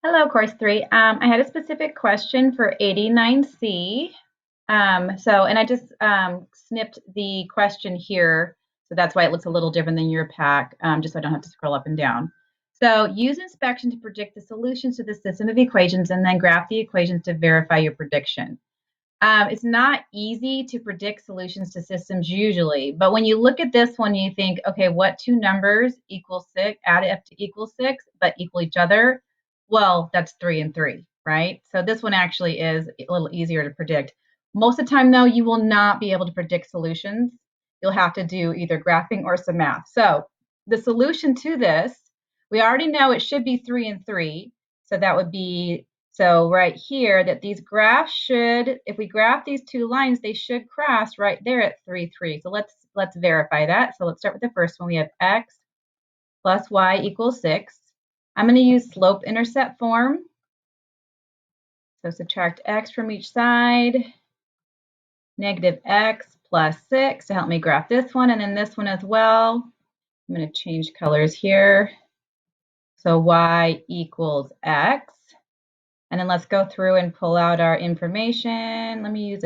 Hello, course three. I had a specific question for 89C. And I just snipped the question here, so that's why it looks a little different than your pack, just so I don't have to scroll up and down. So use inspection to predict the solutions to the system of equations and then graph the equations to verify your prediction. It's not easy to predict solutions to systems usually, but when you look at this one, you think, okay, what two numbers equal 6, add up to equal 6, but equal each other? Well, that's 3 and 3, right? So this one actually is a little easier to predict. Most of the time, though, you will not be able to predict solutions. You'll have to do either graphing or some math. So the solution to this, we already know it should be 3 and 3. So that would be so right here that these graphs should, if we graph these two lines, they should cross right there at 3, 3. So let's verify that. So let's start with the first one. We have x plus y equals 6. I'm going to use slope-intercept form. So subtract x from each side. Negative x plus 6 to help me graph this one, and then this one as well. I'm going to change colors here. So y equals x. And then let's go through and pull out our information. Let me use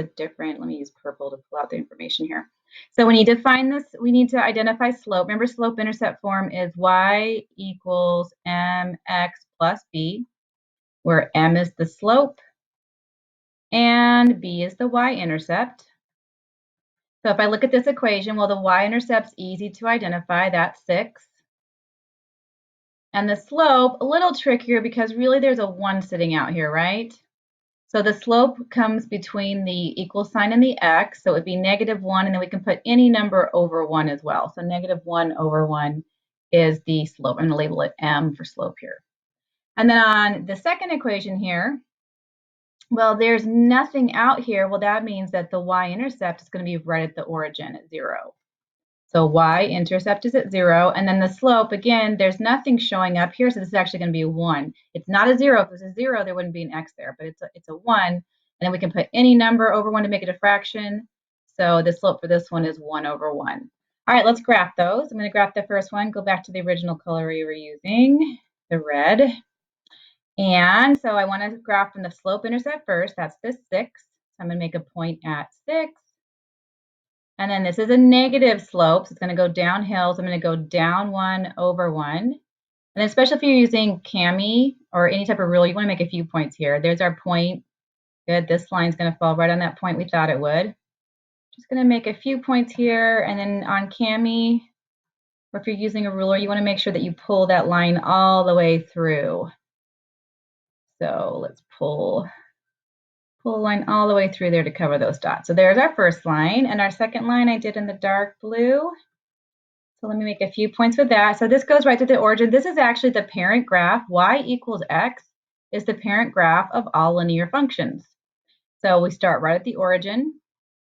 purple to pull out the information here. So when you define this, we need to identify slope. Remember, slope-intercept form is y equals mx plus b, where m is the slope and b is the y-intercept. So if I look at this equation, well, the y-intercept's easy to identify. That's 6. And the slope, a little trickier because really there's a 1 sitting out here, right? So the slope comes between the equal sign and the x, so it would be -1, and then we can put any number over 1 as well. So -1 over 1 is the slope. I'm going to label it m for slope here. And then on the second equation here, well, there's nothing out here. Well, that means that the y-intercept is going to be right at the origin at 0. So y-intercept is at 0, and then the slope, again, there's nothing showing up here, so this is actually going to be a 1. It's not a 0. If it was a 0, there wouldn't be an x there, but it's a 1, and then we can put any number over 1 to make it a fraction. So the slope for this one is 1 over 1. All right, let's graph those. I'm going to graph the first one, go back to the original color we were using, the red. And so I want to graph from the slope-intercept first. That's the 6. So I'm going to make a point at 6. And then this is a negative slope, so it's going to go downhill. So I'm going to go down 1 over 1. And then especially if you're using Kami or any type of ruler, you want to make a few points here. There's our point. Good. This line's going to fall right on that point we thought it would. Just going to make a few points here. And then on Kami, or if you're using a ruler, you want to make sure that you pull that line all the way through. So let's pull a line all the way through there to cover those dots. So there's our first line, and our second line I did in the dark blue. So let me make a few points with that. So this goes right to the origin. This is actually the parent graph. Y equals x is the parent graph of all linear functions. So we start right at the origin,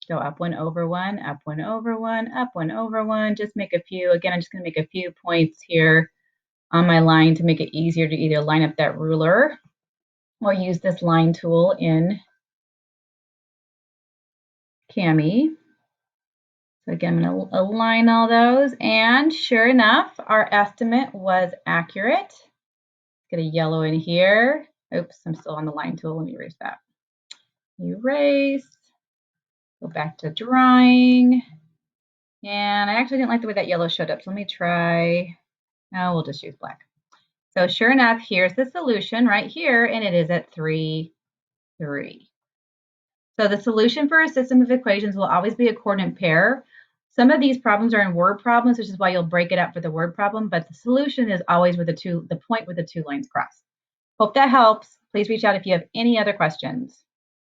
go up 1 over 1, up 1 over 1, up 1 over 1, just make a few. Again, I'm just going to make a few points here on my line to make it easier to either line up that ruler or use this line tool in Kami. So again, I'm going to align all those, and sure enough, our estimate was accurate. Get a yellow in here. Oops, I'm still on the line tool. Let me erase that. Erase. Go back to drawing. And I actually didn't like the way that yellow showed up, so let me try. No, we'll just use black. So sure enough, here's the solution right here, and it is at 3, 3. So the solution for a system of equations will always be a coordinate pair. Some of these problems are in word problems, which is why you'll break it up for the word problem, but the solution is always with the point where the two lines cross. Hope that helps. Please reach out if you have any other questions.